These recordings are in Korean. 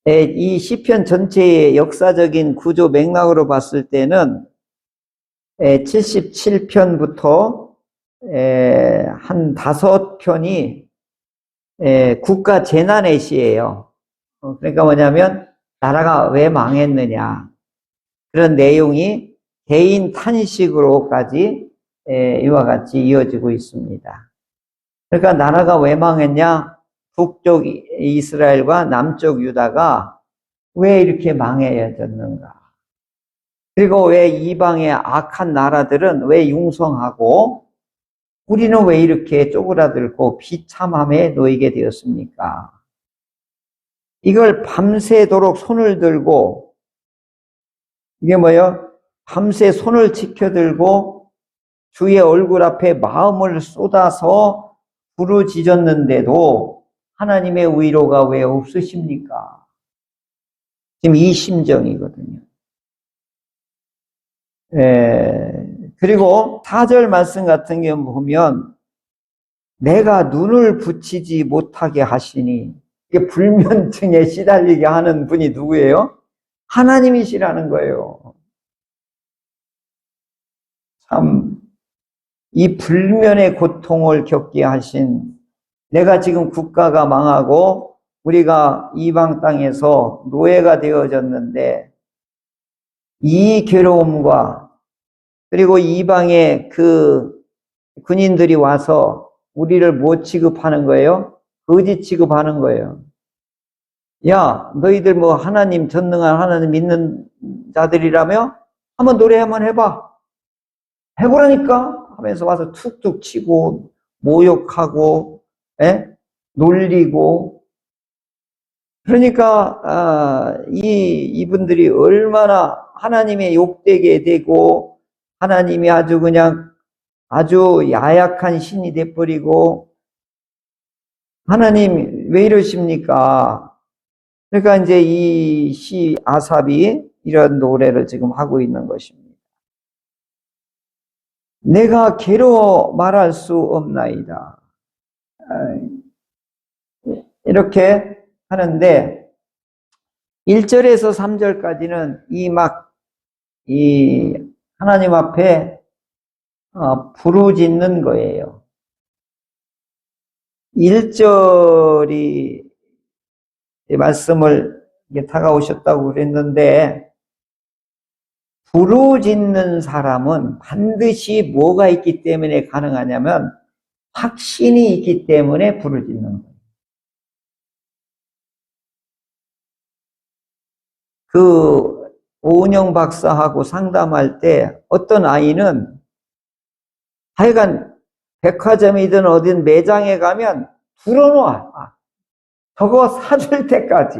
이 시편 전체의 역사적인 구조 맥락으로 봤을 때는 77편부터 한 5편이 국가 재난의 시예요. 그러니까 뭐냐면 나라가 왜 망했느냐, 그런 내용이 개인 탄식으로까지 이와 같이 이어지고 있습니다. 그러니까 나라가 왜 망했냐, 북쪽 이스라엘과 남쪽 유다가 왜 이렇게 망해졌는가, 그리고 왜 이방의 악한 나라들은 왜 융성하고 우리는 왜 이렇게 쪼그라들고 비참함에 놓이게 되었습니까? 이걸 밤새도록 손을 들고, 이게 뭐예요? 밤새 손을 지켜들고 주의 얼굴 앞에 마음을 쏟아서 부르짖었는데도 하나님의 위로가 왜 없으십니까? 지금 이 심정이거든요. 그리고 4절 말씀 같은 경우 보면 내가 눈을 붙이지 못하게 하시니, 이게 불면증에 시달리게 하는 분이 누구예요? 하나님이시라는 거예요. 참, 이 불면의 고통을 겪게 하신, 내가 지금 국가가 망하고 우리가 이방 땅에서 노예가 되어졌는데 이 괴로움과, 그리고 이방의 그 군인들이 와서 우리를 뭐 취급하는 거예요? 거지 취급하는 거예요. 야, 너희들 뭐 하나님, 전능한 하나님 믿는 자들이라며? 한번 노래 한번 해봐. 해보라니까? 하면서 와서 툭툭 치고, 모욕하고, 놀리고. 그러니까, 이분들이 얼마나 하나님의 욕되게 되고, 하나님이 아주 그냥 아주 야약한 신이 돼버리고, 하나님 왜 이러십니까? 그러니까 이제 이 시 아삽이 이런 노래를 지금 하고 있는 것입니다. 내가 괴로워 말할 수 없나이다. 이렇게 하는데 1절에서 3절까지는 이 하나님 앞에 부르짖는 거예요. 1절이 말씀을 다가오셨다고 그랬는데, 부르짖는 사람은 반드시 뭐가 있기 때문에 가능하냐면 확신이 있기 때문에 부르짖는 거예요. 그 오은영 박사하고 상담할 때 어떤 아이는 하여간 백화점이든 어딘 매장에 가면 불어놔. 저거 사줄 때까지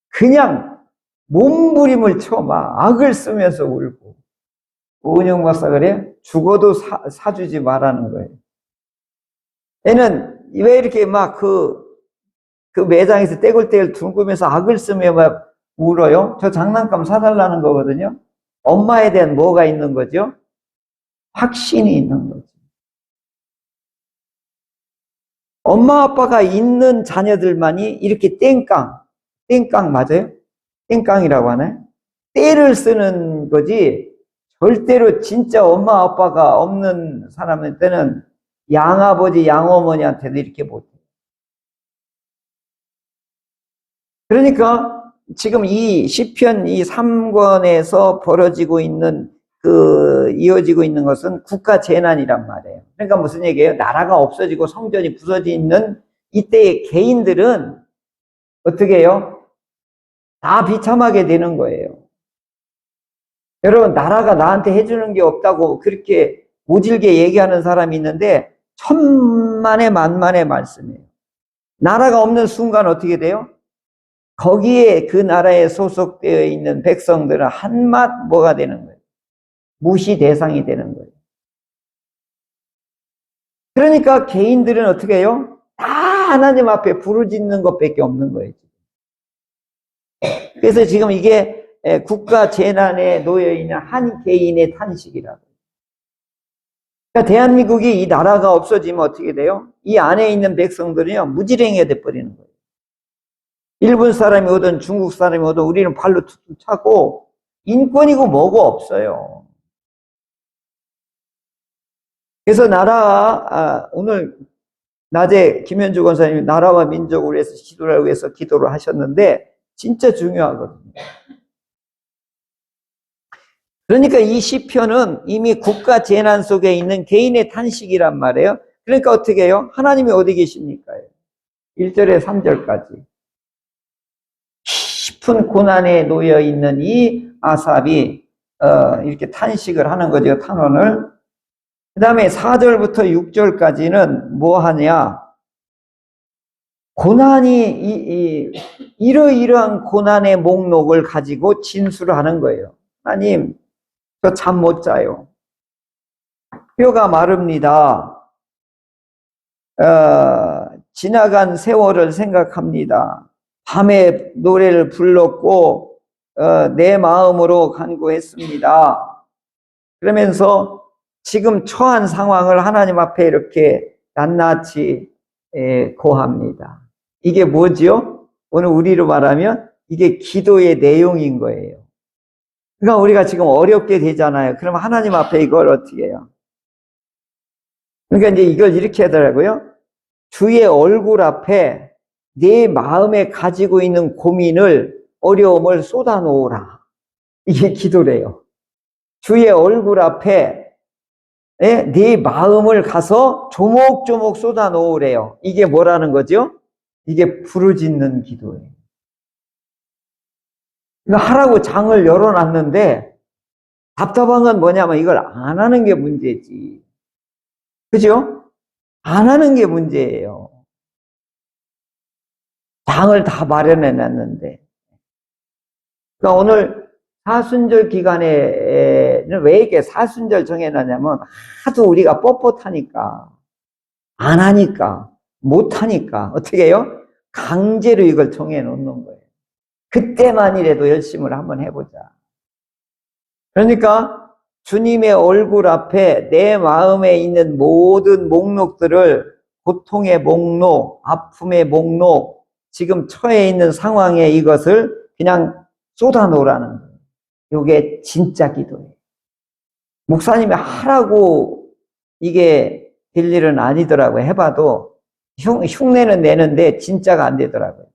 그냥 몸부림을 쳐 막 악을 쓰면서 울고. 오은영 박사 그래? 죽어도 사주지 말라는 거예요. 얘는 왜 이렇게 막 그 매장에서 떼굴떼굴 둥그면서 악을 쓰며 막 울어요? 저 장난감 사달라는 거거든요. 엄마에 대한 뭐가 있는 거죠? 확신이 있는 거죠. 엄마 아빠가 있는 자녀들만이 이렇게 땡깡 맞아요? 땡깡이라고 하나요? 떼를 쓰는 거지, 절대로 진짜 엄마 아빠가 없는 사람한테는 양아버지 양어머니한테도 이렇게 못해요. 그러니까 지금 이 시편 이 3권에서 벌어지고 있는 이어지고 있는 것은 국가 재난이란 말이에요. 그러니까 무슨 얘기예요? 나라가 없어지고 성전이 부서지는 이때의 개인들은 어떻게 해요? 다 비참하게 되는 거예요. 여러분, 나라가 나한테 해주는 게 없다고 그렇게 모질게 얘기하는 사람이 있는데 천만의 만만의 말씀이에요. 나라가 없는 순간 어떻게 돼요? 거기에 그 나라에 소속되어 있는 백성들은 한낱 뭐가 되는 거예요? 무시 대상이 되는 거예요. 그러니까 개인들은 어떻게 해요? 다 하나님 앞에 부르짖는 것밖에 없는 거예요. 그래서 지금 이게 국가 재난에 놓여 있는 한 개인의 탄식이라고. 그러니까 대한민국이 이 나라가 없어지면 어떻게 돼요? 이 안에 있는 백성들은요, 무지랭이가 돼버리는 거예요. 일본 사람이 오든 중국 사람이 오든 우리는 발로 툭툭 차고 인권이고 뭐고 없어요. 그래서 오늘 낮에 김현주 권사님이 나라와 민족을 위해서 기도를 위해서 기도를 하셨는데 진짜 중요하거든요. 그러니까 이 시편은 이미 국가 재난 속에 있는 개인의 탄식이란 말이에요. 그러니까 어떻게 해요? 하나님이 어디 계십니까? 1절에 3절까지. 깊은 고난에 놓여 있는 이 아삽이 이렇게 탄식을 하는 거죠. 탄원을. 그 다음에 4절부터 6절까지는 뭐 하냐? 고난이 이러이러한 고난의 목록을 가지고 진술을 하는 거예요. 하나님, 저 잠 못 자요. 뼈가 마릅니다. 지나간 세월을 생각합니다. 밤에 노래를 불렀고 내 마음으로 간구했습니다. 그러면서 지금 처한 상황을 하나님 앞에 이렇게 낱낱이 고합니다. 이게 뭐지요? 오늘 우리로 말하면 이게 기도의 내용인 거예요. 그러니까 우리가 지금 어렵게 되잖아요. 그럼 하나님 앞에 이걸 어떻게 해요? 그러니까 이제 이걸 이렇게 하더라고요. 주의 얼굴 앞에 내 마음에 가지고 있는 고민을, 어려움을 쏟아놓으라. 이게 기도래요. 주의 얼굴 앞에 네 마음을 가서 조목조목 쏟아놓으래요. 이게 뭐라는 거죠? 이게 부르짖는 기도예요. 하라고 장을 열어놨는데 답답한 건 뭐냐면 이걸 안 하는 게 문제지. 그죠? 안 하는 게 문제예요. 장을 다 마련해놨는데. 그러니까 오늘 사순절 기간에는 왜 이렇게 사순절 정해놨냐면 하도 우리가 뻣뻣하니까, 안 하니까, 못하니까 어떻게 해요? 강제로 이걸 정해놓는 거예요. 그때만이라도 열심을 한번 해보자. 그러니까 주님의 얼굴 앞에 내 마음에 있는 모든 목록들을, 고통의 목록, 아픔의 목록, 지금 처해 있는 상황에 이것을 그냥 쏟아놓으라는 거예요. 이게 진짜 기도예요. 목사님이 하라고 이게 될 일은 아니더라고요. 해봐도 흉내는 내는데 진짜가 안 되더라고요.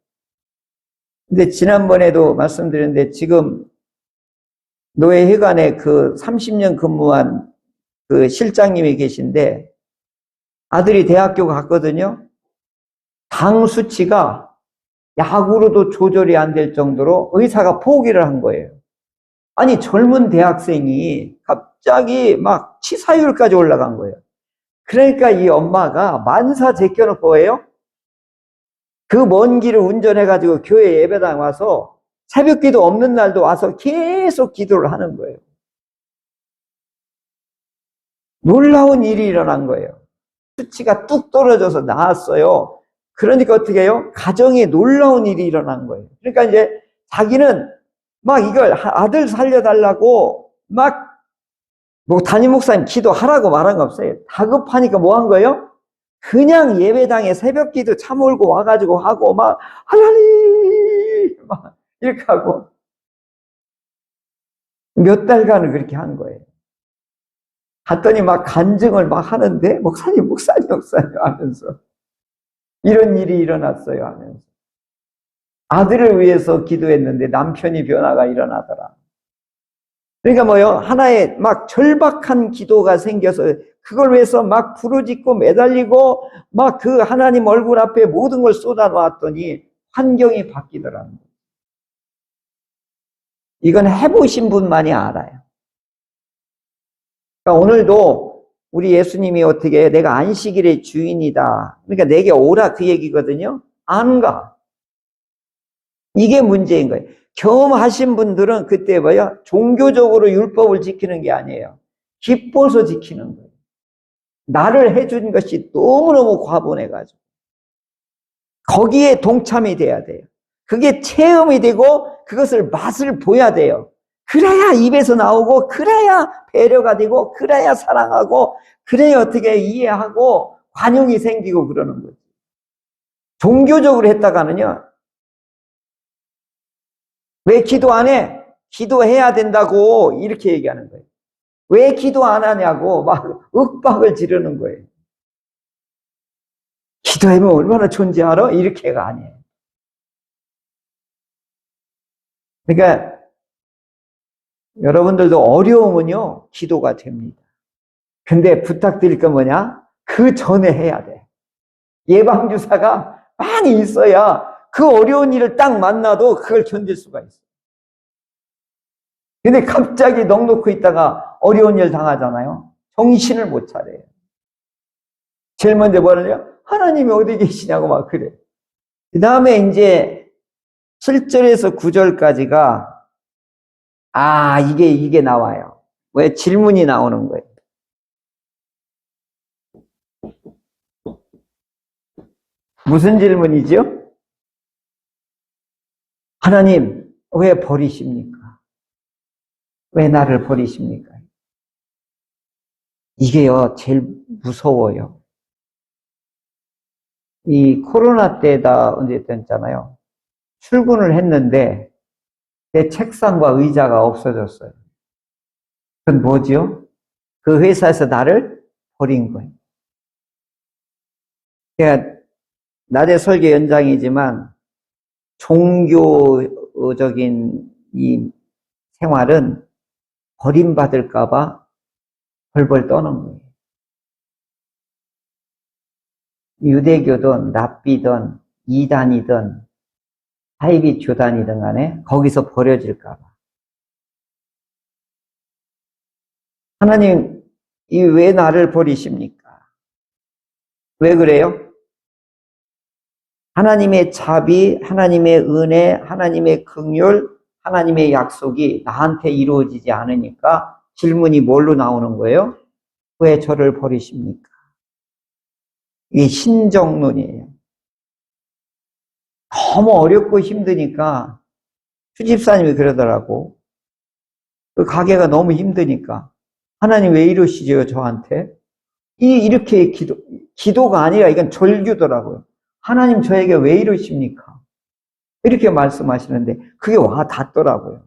근데 지난번에도 말씀드렸는데 지금 노예회관에 그 30년 근무한 그 실장님이 계신데 아들이 대학교 갔거든요. 당 수치가 약으로도 조절이 안 될 정도로 의사가 포기를 한 거예요. 아니 젊은 대학생이 갑자기 막 치사율까지 올라간 거예요. 그러니까 이 엄마가 만사 제껴놓고 거예요. 그 먼 길을 운전해가지고 교회 예배당 와서 새벽 기도 없는 날도 와서 계속 기도를 하는 거예요. 놀라운 일이 일어난 거예요. 수치가 뚝 떨어져서 나았어요. 그러니까 어떻게 해요? 가정에 놀라운 일이 일어난 거예요. 그러니까 이제 자기는 막 이걸 아들 살려달라고 막 뭐 담임 목사님 기도하라고 말한 거 없어요. 다급하니까 뭐 한 거예요? 그냥 예배당에 새벽 기도 차 몰고 와가지고 하고 막 하나님 막 이렇게 하고 몇 달간을 그렇게 한 거예요. 갔더니 막 간증을 막 하는데 목사님 하면서 이런 일이 일어났어요 하면서 아들을 위해서 기도했는데 남편이 변화가 일어나더라. 그러니까 뭐요? 하나의 막 절박한 기도가 생겨서 그걸 위해서 막 부르짖고 매달리고 막 그 하나님 얼굴 앞에 모든 걸 쏟아놓았더니 환경이 바뀌더라는 거예요. 이건 해보신 분만이 알아요. 그러니까 오늘도 우리 예수님이 어떻게 해요? 내가 안식일의 주인이다. 그러니까 내게 오라 그 얘기거든요. 안 가. 이게 문제인 거예요. 경험하신 분들은 그때 뭐야? 종교적으로 율법을 지키는 게 아니에요. 기뻐서 지키는 거예요. 나를 해준 것이 너무너무 과분해가지고. 거기에 동참이 돼야 돼요. 그게 체험이 되고 그것을 맛을 보여야 돼요. 그래야 입에서 나오고, 그래야 배려가 되고, 그래야 사랑하고, 그래야 어떻게 이해하고 관용이 생기고 그러는 거죠. 종교적으로 했다가는요, 왜 기도 안 해? 기도해야 된다고 이렇게 얘기하는 거예요. 왜 기도 안 하냐고 막 윽박을 지르는 거예요. 기도하면 얼마나 존재 알아? 이렇게가 아니에요. 그러니까 여러분들도 어려우면요 기도가 됩니다. 근데 부탁드릴 건 뭐냐? 그 전에 해야 돼. 예방주사가 많이 있어야 그 어려운 일을 딱 만나도 그걸 견딜 수가 있어. 근데 갑자기 넋놓고 있다가 어려운 일 당하잖아요. 정신을 못 차려요. 제일 먼저 뭐라냐? 하나님이 어디 계시냐고 막 그래. 그 다음에 이제 7절에서 9절까지가 이게 나와요. 왜 질문이 나오는 거예요. 무슨 질문이죠? 하나님, 왜 버리십니까? 왜 나를 버리십니까? 이게요, 제일 무서워요. 이 코로나 때다 언제 됐잖아요. 출근을 했는데 내 책상과 의자가 없어졌어요. 그건 뭐죠? 그 회사에서 나를 버린 거예요. 그러니까 낮에 설교 연장이지만 종교적인 이 생활은 버림받을까봐 벌벌 떠는 거예요. 유대교든 납비든 이단이든 하이비 교단이든 간에 거기서 버려질까봐. 하나님, 왜 나를 버리십니까? 왜 그래요? 하나님의 자비, 하나님의 은혜, 하나님의 긍휼, 하나님의 약속이 나한테 이루어지지 않으니까 질문이 뭘로 나오는 거예요? 왜 저를 버리십니까? 이게 신정론이에요. 너무 어렵고 힘드니까 수집사님이 그러더라고. 그 가게가 너무 힘드니까 하나님 왜 이러시죠 저한테? 이렇게 기도가 아니라 이건 절규더라고요. 하나님 저에게 왜 이러십니까? 이렇게 말씀하시는데 그게 와 닿더라고요.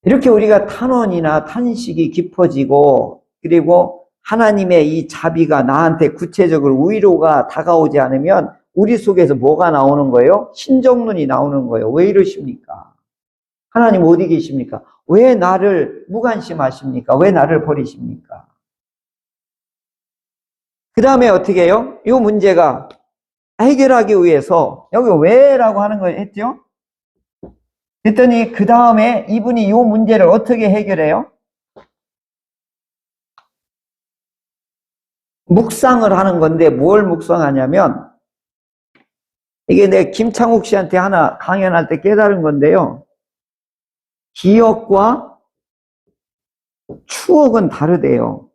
이렇게 우리가 탄원이나 탄식이 깊어지고 그리고 하나님의 이 자비가 나한테 구체적으로 위로가 다가오지 않으면 우리 속에서 뭐가 나오는 거예요? 신정론이 나오는 거예요. 왜 이러십니까? 하나님 어디 계십니까? 왜 나를 무관심하십니까? 왜 나를 버리십니까? 그 다음에 어떻게 해요? 이 문제가 해결하기 위해서 여기 왜라고 하는 거 했죠? 그랬더니 그 다음에 이분이 이 문제를 어떻게 해결해요? 묵상을 하는 건데 뭘 묵상하냐면 이게 내가 김창욱 씨한테 하나 강연할 때 깨달은 건데요. 기억과 추억은 다르대요.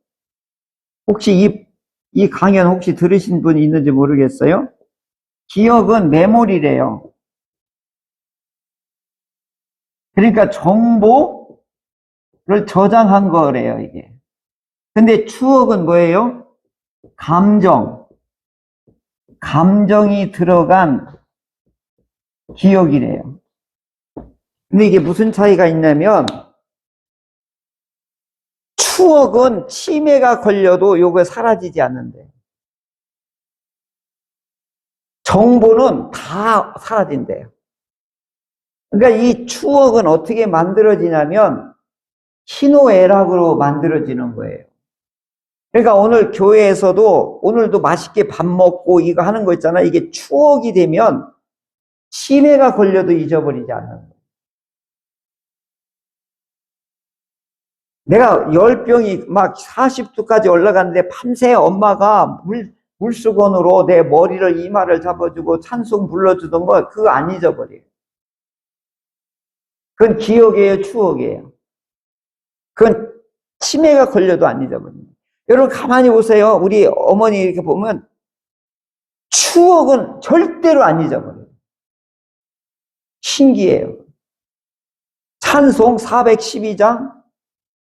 혹시 이 강연 혹시 들으신 분이 있는지 모르겠어요? 기억은 메모리래요. 그러니까 정보를 저장한 거래요, 이게. 근데 추억은 뭐예요? 감정이 들어간 기억이래요. 근데 이게 무슨 차이가 있냐면 추억은 치매가 걸려도 요거 사라지지 않는데 정보는 다 사라진대요. 그러니까 이 추억은 어떻게 만들어지냐면 희노애락으로 만들어지는 거예요. 그러니까 오늘 교회에서도 오늘도 맛있게 밥 먹고 이거 하는 거 있잖아요. 이게 추억이 되면 치매가 걸려도 잊어버리지 않는 거예요. 내가 열병이 막 40도까지 올라갔는데 밤새 엄마가 물수건으로 내 머리를 이마를 잡아주고 찬송 불러주던 거 그거 안 잊어버려요. 그건 기억이에요, 추억이에요. 그건 치매가 걸려도 안 잊어버립니다. 여러분 가만히 보세요. 우리 어머니 이렇게 보면 추억은 절대로 안 잊어버려요. 신기해요. 찬송 412장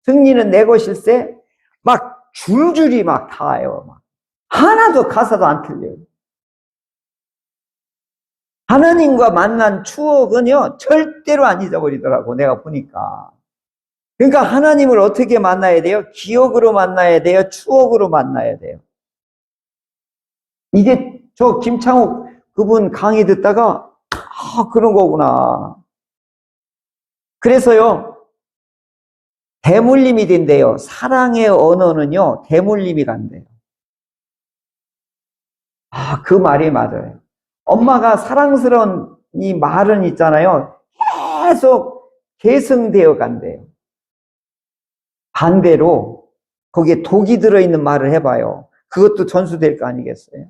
승리는 내 것일세 막 줄줄이 막 닿아요. 막. 하나도 가사도 안 틀려요. 하나님과 만난 추억은요, 절대로 안 잊어버리더라고, 내가 보니까. 그러니까 하나님을 어떻게 만나야 돼요? 기억으로 만나야 돼요? 추억으로 만나야 돼요? 이게 저 김창욱 그분 강의 듣다가, 그런 거구나. 그래서요, 대물림이 된대요. 사랑의 언어는요, 대물림이 간대요. 그 말이 맞아요. 엄마가 사랑스러운 이 말은 있잖아요. 계속 계승되어 간대요. 반대로 거기에 독이 들어있는 말을 해봐요. 그것도 전수될 거 아니겠어요?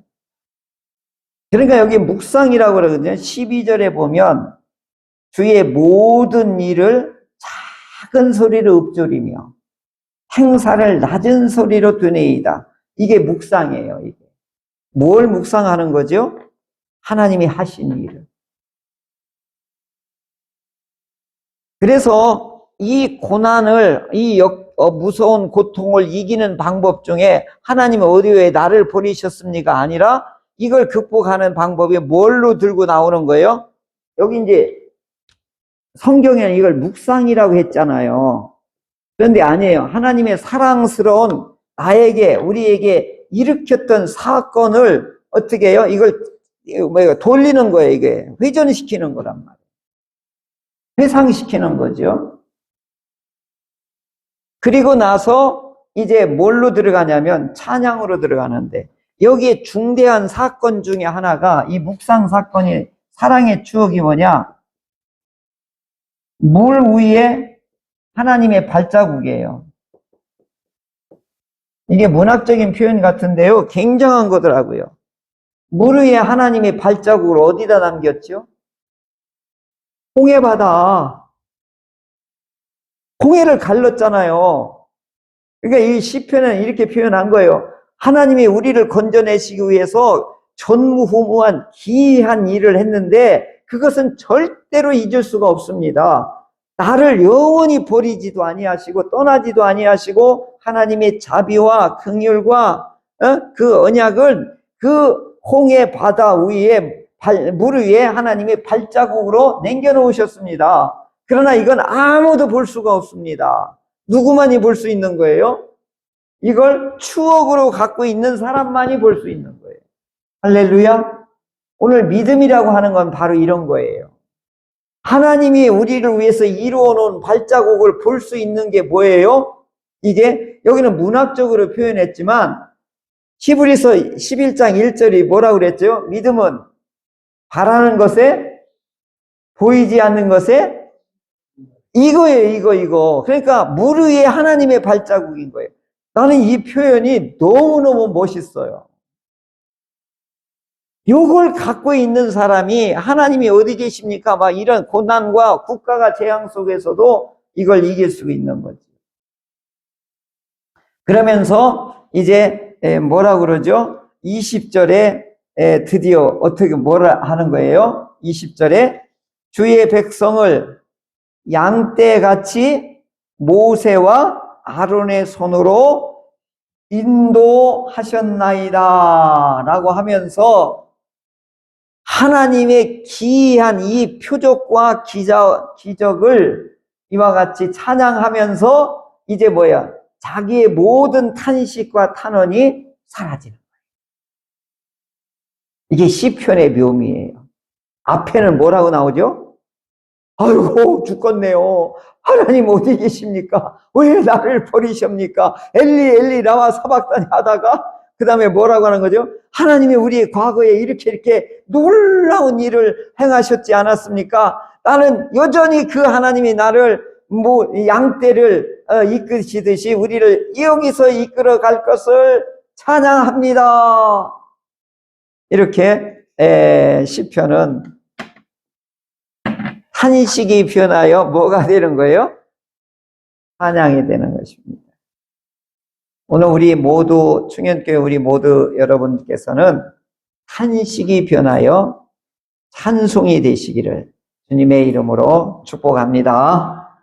그러니까 여기 묵상이라고 그러거든요. 12절에 보면 주의 모든 일을 작은 소리로 읊조리며 행사를 낮은 소리로 되뇌이다. 이게 묵상이에요. 이게. 뭘 묵상하는 거죠? 하나님이 하신 일을. 그래서 이 고난을, 무서운 고통을 이기는 방법 중에 하나님이 어디에 나를 버리셨습니까? 아니라 이걸 극복하는 방법이 뭘로 들고 나오는 거예요? 여기 이제 성경에는 이걸 묵상이라고 했잖아요. 그런데 아니에요. 하나님의 사랑스러운 나에게, 우리에게 일으켰던 사건을 어떻게 해요? 이걸 돌리는 거예요. 이게 회전시키는 거란 말이에요. 회상시키는 거죠. 그리고 나서 이제 뭘로 들어가냐면 찬양으로 들어가는데, 여기에 중대한 사건 중에 하나가 이 묵상 사건이 사랑의 추억이 뭐냐? 물 위에 하나님의 발자국이에요. 이게 문학적인 표현 같은데요, 굉장한 거더라고요. 물 위에 하나님의 발자국을 어디다 남겼죠? 홍해바다. 홍해를 갈랐잖아요. 그러니까 이 시편은 이렇게 표현한 거예요. 하나님이 우리를 건져내시기 위해서 전무후무한 기이한 일을 했는데 그것은 절대로 잊을 수가 없습니다. 나를 영원히 버리지도 아니하시고 떠나지도 아니하시고 하나님의 자비와 긍휼과 그 언약을 그 홍해 바다 위에 물 위에 하나님의 발자국으로 남겨놓으셨습니다. 그러나 이건 아무도 볼 수가 없습니다. 누구만이 볼 수 있는 거예요? 이걸 추억으로 갖고 있는 사람만이 볼 수 있는 거예요. 할렐루야. 오늘 믿음이라고 하는 건 바로 이런 거예요. 하나님이 우리를 위해서 이루어 놓은 발자국을 볼 수 있는 게 뭐예요? 이게 여기는 문학적으로 표현했지만 히브리서 11장 1절이 뭐라고 그랬죠? 믿음은 바라는 것에 보이지 않는 것에 이거예요. 이거. 그러니까 물 위에 하나님의 발자국인 거예요. 나는 이 표현이 너무너무 멋있어요. 요걸 갖고 있는 사람이 하나님이 어디 계십니까? 막 이런 고난과 국가가 재앙 속에서도 이걸 이길 수 있는 거지. 그러면서 이제 뭐라 그러죠? 20절에 드디어 어떻게 뭐라 하는 거예요? 20절에 주의 백성을 양떼같이 모세와 아론의 손으로 인도하셨나이다 라고 하면서 하나님의 기이한 이 표적과 기적을 이와 같이 찬양하면서 이제 뭐야? 자기의 모든 탄식과 탄원이 사라지는 거예요. 이게 시편의 묘미예요. 앞에는 뭐라고 나오죠? 아이고 죽겠네요. 하나님 어디 계십니까? 왜 나를 버리십니까? 엘리 라마 사박다니 하다가 그 다음에 뭐라고 하는 거죠? 하나님이 우리의 과거에 이렇게 놀라운 일을 행하셨지 않았습니까? 나는 여전히 그 하나님이 나를 양떼를 이끄시듯이 우리를 여기서 이끌어 갈 것을 찬양합니다. 이렇게 시편은 탄식이 변하여 뭐가 되는 거예요? 찬양이 되는 것입니다. 오늘 우리 모두 충현교회 우리 모두 여러분께서는 탄식이 변하여 찬송이 되시기를 주님의 이름으로 축복합니다.